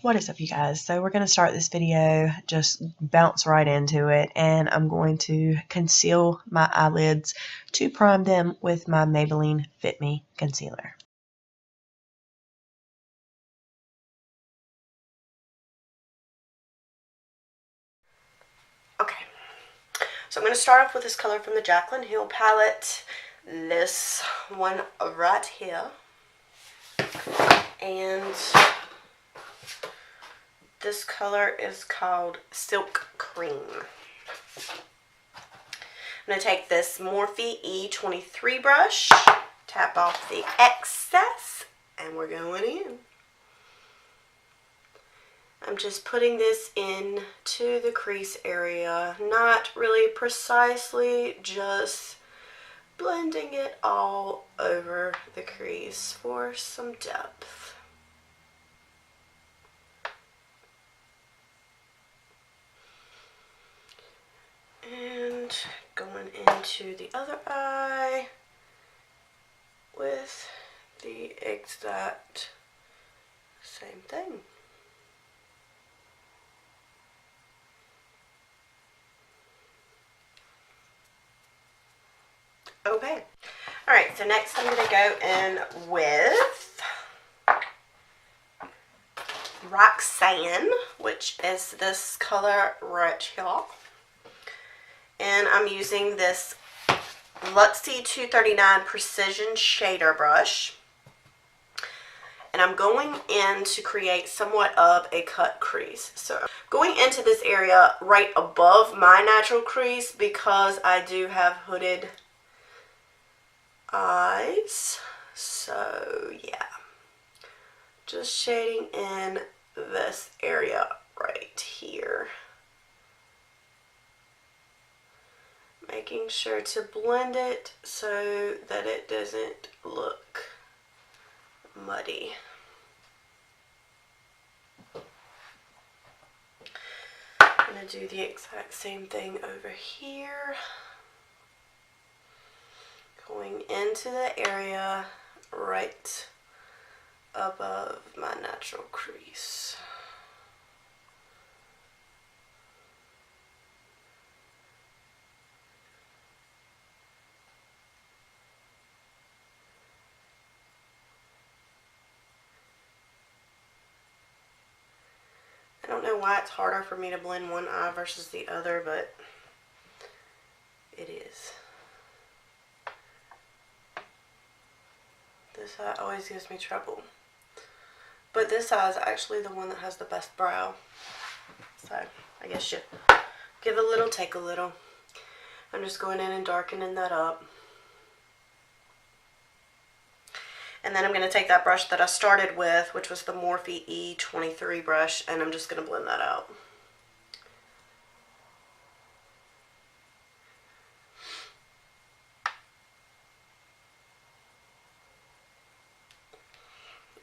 What is up, you guys? So we're going to start this video, just bounce right into it, and I'm going to conceal my eyelids to prime them with my Maybelline Fit Me concealer. Okay, so I'm going to start off with this color from the Jaclyn Hill palette, this one right here, and this color is called Silk Cream. I'm going to take this Morphe E23 brush, tap off the excess, and we're going in. I'm just putting this in to the crease area, not really precisely, just blending it all over the crease for some depth. And going into the other eye with the exact same thing. Okay, alright, so next I'm going to go in with Roxanne, which is this color right here. And I'm using this Luxie 239 Precision Shader Brush. And I'm going in to create somewhat of a cut crease. So going into this area right above my natural crease because I do have hooded eyes. So yeah, just shading in this area right here. Making sure to blend it so that it doesn't look muddy. I'm going to do the exact same thing over here. Going into the area right above my natural crease. I don't know why it's harder for me to blend one eye versus the other, but it is. This eye always gives me trouble. But this eye is actually the one that has the best brow. So, I guess you give a little, take a little. I'm just going in and darkening that up. And then I'm going to take that brush that I started with, which was the Morphe E23 brush, and I'm just going to blend that out.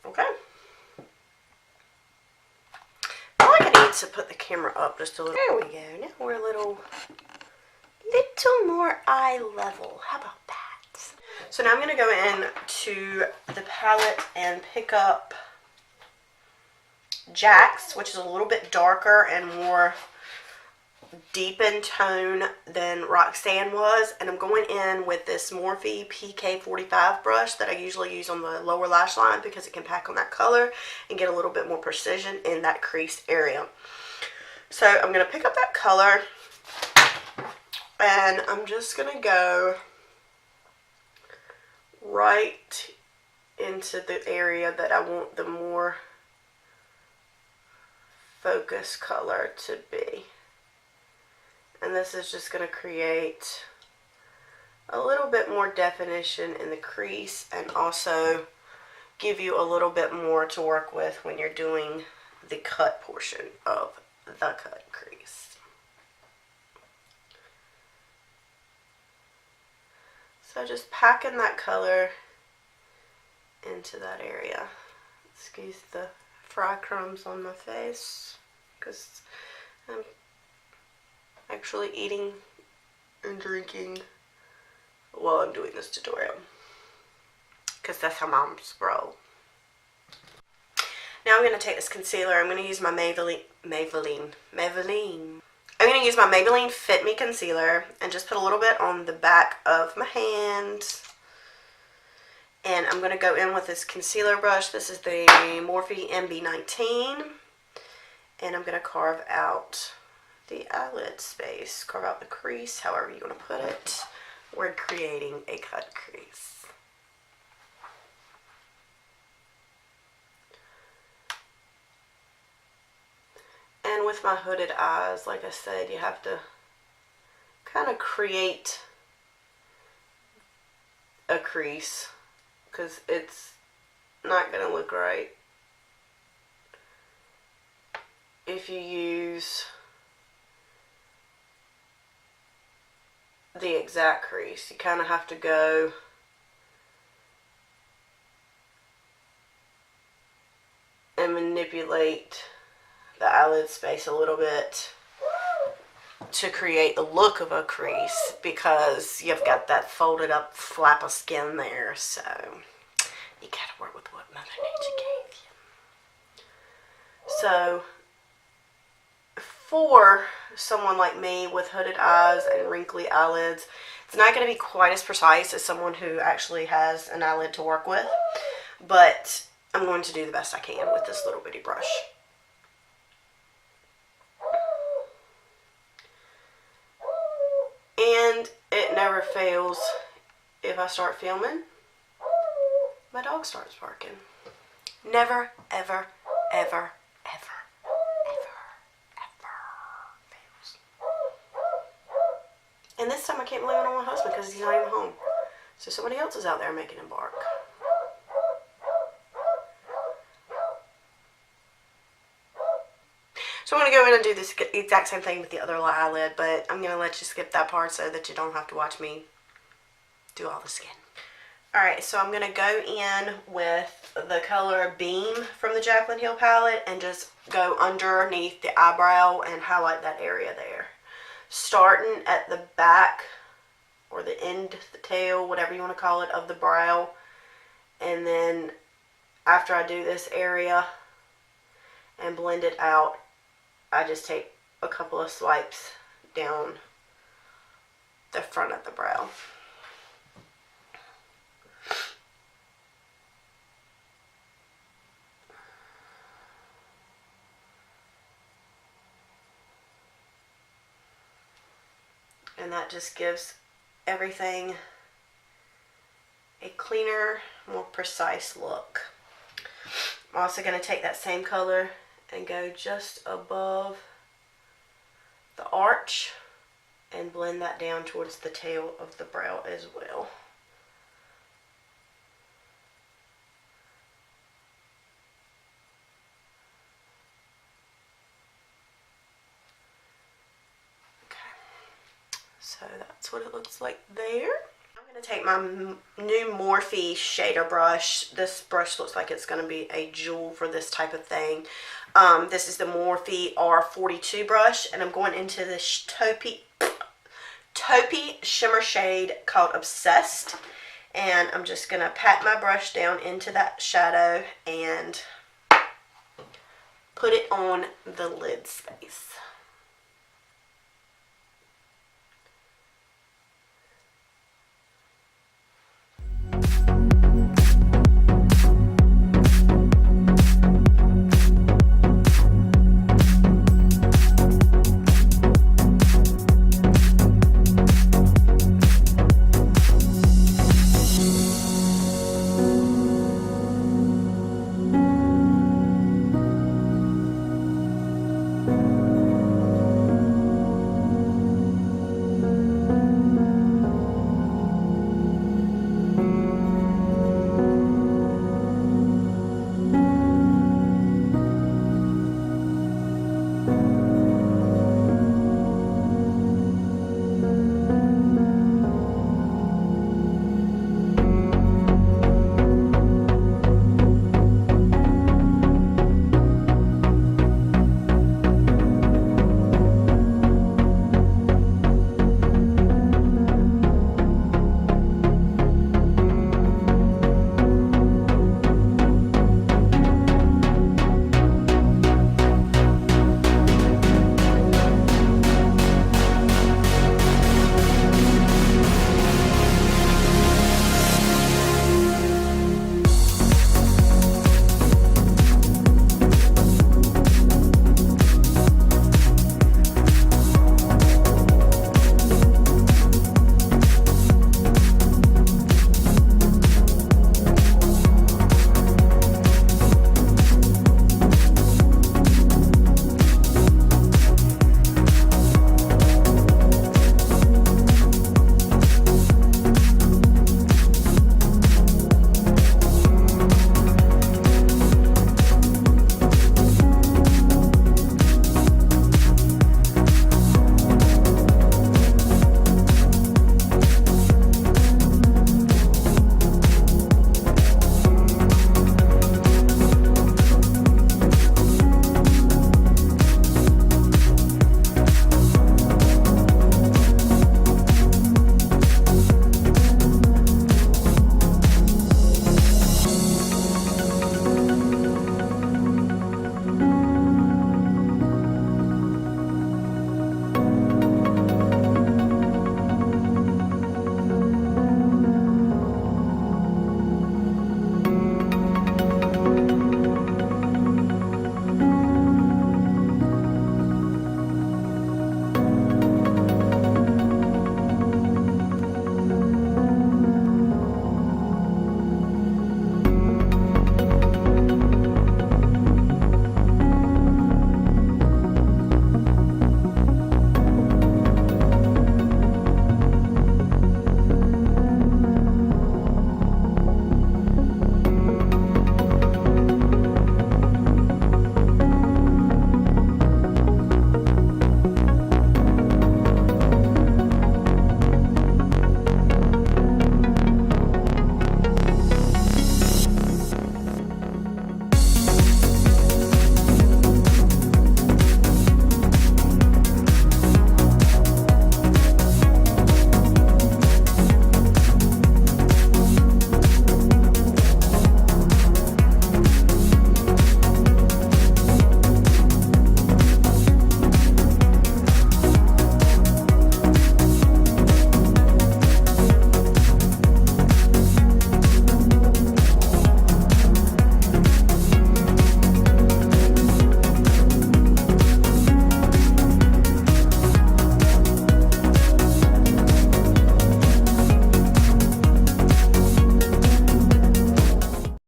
Okay. I feel like I need to put the camera up just a little. There we go. Now we're a little more eye level. How about that? So now I'm going to go in to the palette and pick up Jax, which is a little bit darker and more deep in tone than Roxanne was. And I'm going in with this Morphe PK45 brush that I usually use on the lower lash line because it can pack on that color and get a little bit more precision in that crease area. So I'm going to pick up that color and I'm just going to go right into the area that I want the more focus color to be. And this is just going to create a little bit more definition in the crease and also give you a little bit more to work with when you're doing the cut portion of the cut crease. So just packing that color into that area. Excuse the fry crumbs on my face because I'm actually eating and drinking while I'm doing this tutorial because that's how moms roll. Now I'm going to take this concealer. I'm going to use my Maybelline. I'm going to use my Maybelline Fit Me concealer and just put a little bit on the back of my hand. And I'm going to go in with this concealer brush. This is the Morphe MB19. And I'm going to carve out the eyelid space. Carve out the crease, however you want to put it. We're creating a cut crease. And with my hooded eyes, like I said, you have to kind of create a crease because it's not going to look right if you use the exact crease. You kind of have to go and manipulate the eyelid space a little bit to create the look of a crease because you've got that folded up flap of skin there, so you gotta work with what Mother Nature gave you. So for someone like me with hooded eyes and wrinkly eyelids, it's not going to be quite as precise as someone who actually has an eyelid to work with, but I'm going to do the best I can with this little bitty brush. And it never fails, if I start filming, my dog starts barking. Never, ever, ever, ever, ever, ever fails. And this time I can't blame it on my husband because he's not even home. So somebody else is out there making him bark. So I'm going to go in and do this exact same thing with the other eyelid, but I'm going to let you skip that part so that you don't have to watch me do all the skin. Alright, so I'm going to go in with the color Beam from the Jaclyn Hill palette and just go underneath the eyebrow and highlight that area there. Starting at the back or the end, the tail, whatever you want to call it, of the brow. And then after I do this area and blend it out, I just take a couple of swipes down the front of the brow. And that just gives everything a cleaner, more precise look. I'm also going to take that same color and go just above the arch and blend that down towards the tail of the brow as well. So that's what it looks like there. I'm going to take my new Morphe shader brush. This brush looks like it's going to be a jewel for this type of thing. This is the Morphe R42 brush, and I'm going into this taupey shimmer shade called Obsessed. And I'm just going to pat my brush down into that shadow and put it on the lid space.